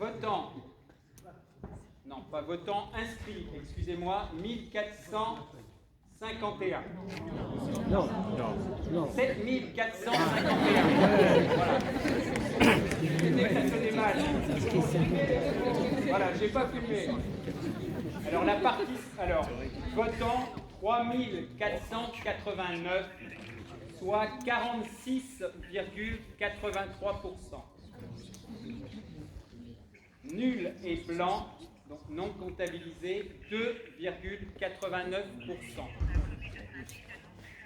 votants, non pas votants, inscrits, excusez-moi, 1451. Non. 7451. Voilà. C'était que ça sonnait mal. Voilà, j'ai pas filmé. Alors, votants 3489, soit 46,83%. Nul et blanc, donc non comptabilisé, 2,89%.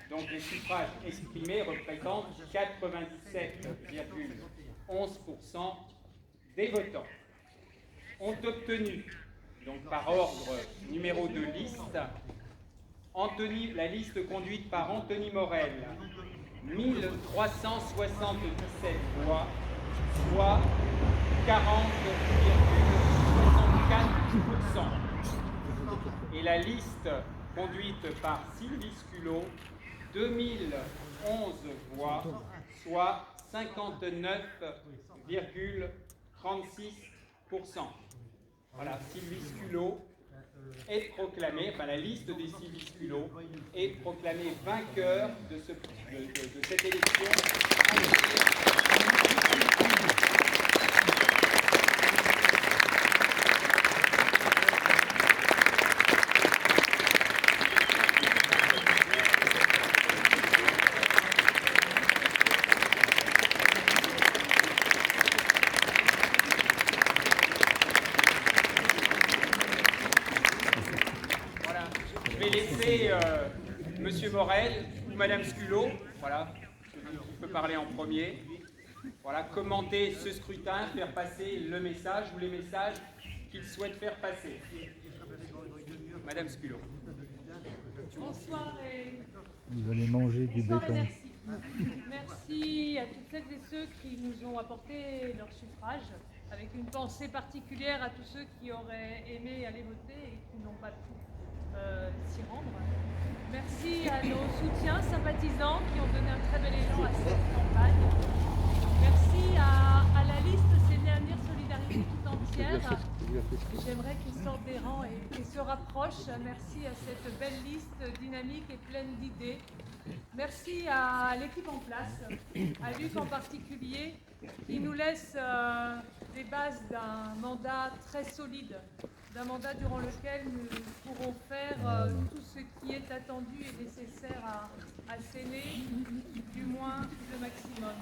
Donc les suffrages exprimés représentent 97,11% des votants. Ont obtenu, donc par ordre numéro de liste, la liste conduite par Anthony Morel, 1377 voix, soit 40,64%. Et la liste conduite par Sylvie Sculot, 2011 voix, soit 59,36%. Voilà, Sylvie Sculot est proclamée, enfin la liste des Sylvie Sculot est proclamée vainqueur de cette élection. Monsieur Morel ou Madame Sculot, voilà, qui peut parler en premier, voilà, commenter ce scrutin, faire passer le message ou les messages qu'il souhaite faire passer. Madame Sculot. Bonsoir et... Vous allez manger du béton. Merci. Merci à toutes celles et ceux qui nous ont apporté leur suffrage, avec une pensée particulière à tous ceux qui auraient aimé aller voter et qui n'ont pas pu s'y rendre. Merci à nos soutiens sympathisants qui ont donné un très bel élan à cette campagne. Merci à la liste Séné Avenir Solidarité tout entière. J'aimerais qu'ils sortent des rangs et se rapprochent. Merci à cette belle liste dynamique et pleine d'idées. Merci à l'équipe en place, à Luc en particulier, qui nous laisse les bases d'un mandat très solide, d'un mandat durant lequel nous pourrons faire tout ce qui est attendu et nécessaire à Séné, du moins le maximum.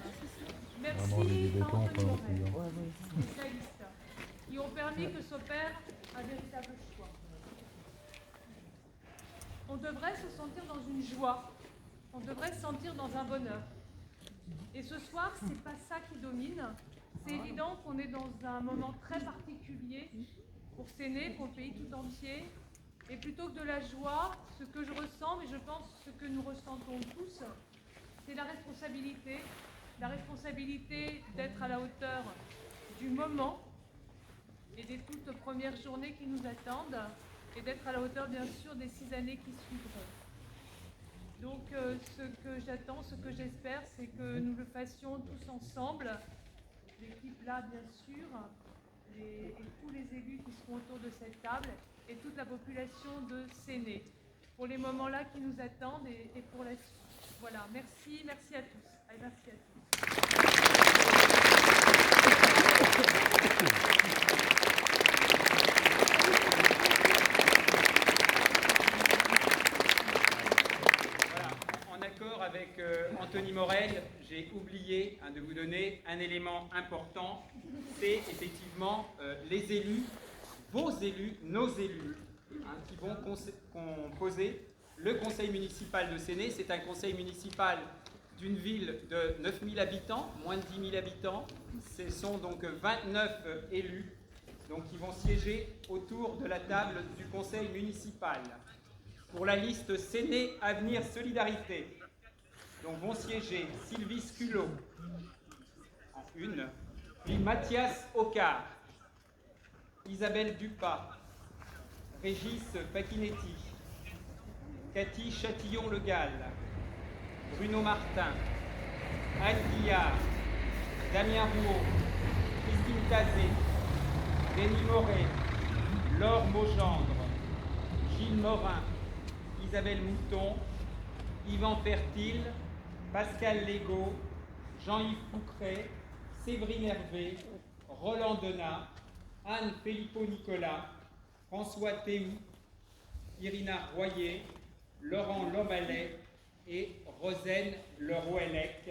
Merci à Anthony Morel, spécialistes, qui ont permis que s'opère un véritable choix. On devrait se sentir dans une joie, on devrait se sentir dans un bonheur. Et ce soir, c'est pas ça qui domine. C'est évident qu'on est dans un moment très particulier pour Séné, pour le pays tout entier. Et plutôt que de la joie, ce que je ressens, mais je pense ce que nous ressentons tous, c'est la responsabilité d'être à la hauteur du moment et des toutes premières journées qui nous attendent, et d'être à la hauteur, bien sûr, des 6 années qui suivront. Donc, ce que j'attends, ce que j'espère, c'est que nous le fassions tous ensemble, l'équipe là, bien sûr, et tous les élus qui seront autour de cette table, et toute la population de Séné, pour les moments-là qui nous attendent et pour la suite. Voilà, merci à tous. Allez, merci à tous. Avec Anthony Morel, j'ai oublié de vous donner un élément important, c'est effectivement les élus, vos élus, nos élus, qui vont composer le conseil municipal de Séné. C'est un conseil municipal d'une ville de 9000 habitants, moins de 10 000 habitants. Ce sont donc 29 élus qui vont siéger autour de la table du conseil municipal. Pour la liste Séné Avenir Solidarité, donc vont siéger Sylvie Sculot en une, puis Mathias Ocard, Isabelle Dupas, Régis Facchinetti, Cathy Chatillon-Le Gall, Bruno Martin, Anne Guillard, Damien Rouault, Christine Tazé, Denis Moret, Laure Maugendre, Gilles Morin, Isabelle Mouton, Yvan Fertile, Pascal Legault, Jean-Yves Foucret, Séverine Hervé, Roland Donat, Anne Filippo-Nicolas, François Théou, Irina Royer, Laurent Lomalet et Rosen Lerouellec,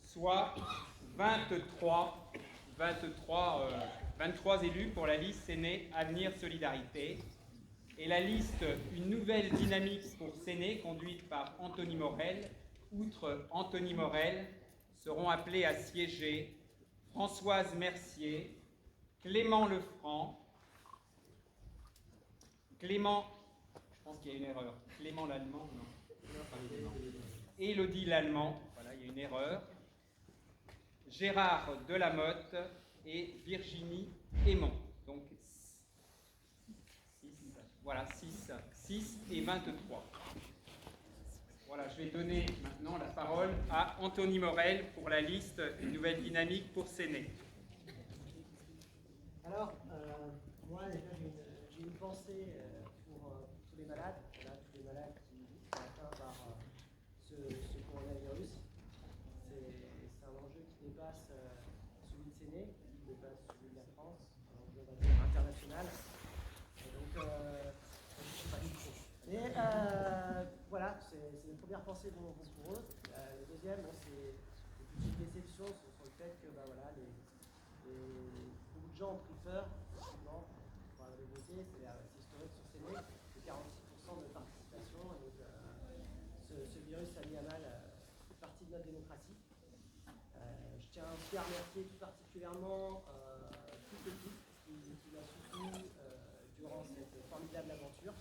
soit 23 élus pour la liste Séné Avenir Solidarité. Et la liste Une nouvelle dynamique pour Séné, conduite par Anthony Morel. Outre Anthony Morel, seront appelés à siéger Françoise Mercier, Clément Lefranc, Clément, je pense qu'il y a une erreur, Clément Lallemand, non, Élodie Lallemand, voilà, il y a une erreur, Gérard Delamotte et Virginie Aymon. Donc, voilà, 6 et 23. Voilà, je vais donner maintenant la parole à Anthony Morel pour la liste Une nouvelle dynamique pour Séné. Alors, moi déjà j'ai une pensée pour tous les malades, voilà, tous les malades qui sont atteints par ce coronavirus. C'est un enjeu qui dépasse celui de Séné, qui dépasse celui de la France, un enjeu on va dire international. Et donc, je ne sais pas du tout. Mais voilà, c'est une première pensée pour eux. Le deuxième, bon, c'est une petite déception sur le fait que voilà, beaucoup de gens ont pris peur, effectivement, pour aller voter. C'est historique sur Séné, c'est 46% de participation. Et donc, ce virus a mis à mal une partie de notre démocratie. Je tiens aussi à remercier tout particulièrement toute l'équipe qui m'a soutenu durant cette formidable aventure,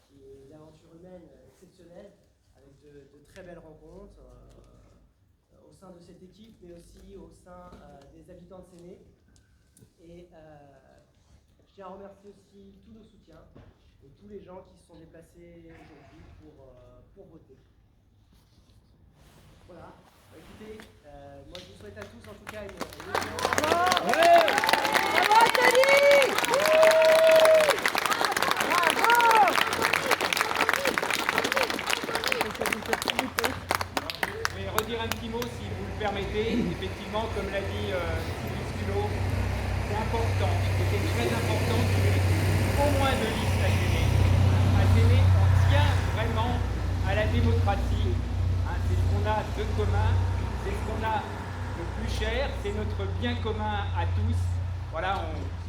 qui est une aventure humaine exceptionnelle, avec de très belles rencontres au sein de cette équipe, mais aussi au sein des habitants de Séné. Et je tiens à remercier aussi tous nos soutiens et tous les gens qui se sont déplacés aujourd'hui pour voter. Voilà. Écoutez, moi je vous souhaite à tous en tout cas une Je vais redire un petit mot si vous le permettez. Effectivement, comme l'a dit Sylvie Sculot, c'est important, c'était très important qu'il y ait au moins 2 listes à Séné. À Séné, on tient vraiment à la démocratie. C'est ce qu'on a de commun, c'est ce qu'on a de plus cher, c'est notre bien commun à tous. Voilà,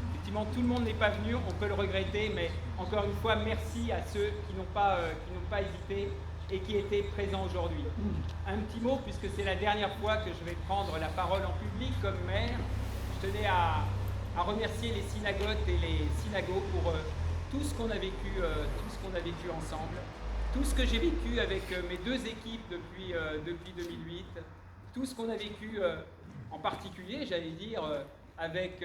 effectivement, tout le monde n'est pas venu, on peut le regretter, mais encore une fois, merci à ceux qui n'ont pas hésité et qui étaient présents aujourd'hui. Un petit mot, puisque c'est la dernière fois que je vais prendre la parole en public comme maire. Je tenais à remercier les synagogues et les synagogues pour tout ce qu'on a vécu ensemble, tout ce que j'ai vécu avec mes 2 équipes depuis 2008, tout ce qu'on a vécu en particulier, j'allais dire, avec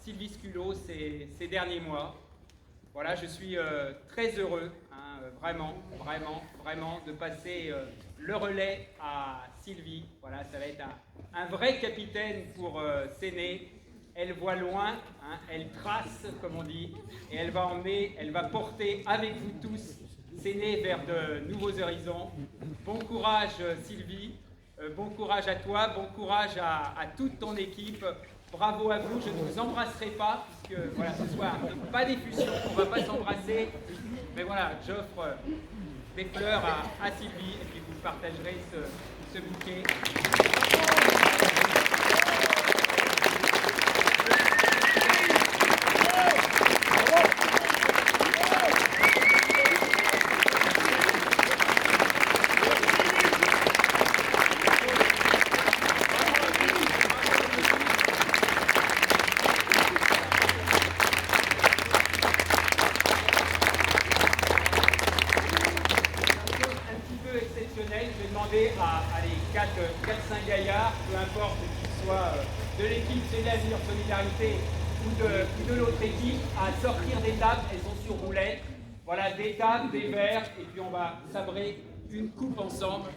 Sylvie Sculot ces derniers mois. Voilà, je suis très heureux, vraiment, de passer le relais à Sylvie. Voilà, ça va être un vrai capitaine pour Séné. Elle voit loin, elle trace, comme on dit, et elle va porter avec vous tous Séné vers de nouveaux horizons. Bon courage Sylvie, bon courage à toi, bon courage à toute ton équipe. Bravo à vous, je ne vous embrasserai pas, puisque voilà, ce soir, pas d'effusion, on ne va pas s'embrasser. Mais voilà, j'offre des fleurs à Sylvie, et puis vous partagerez ce bouquet. À les 4-5 gaillards, peu importe qu'ils soient de l'équipe Séné Avenir Solidarité ou de l'autre équipe, à sortir des tables. Elles sont sur roulette. Voilà, des tables, des verres, et puis on va sabrer une coupe ensemble.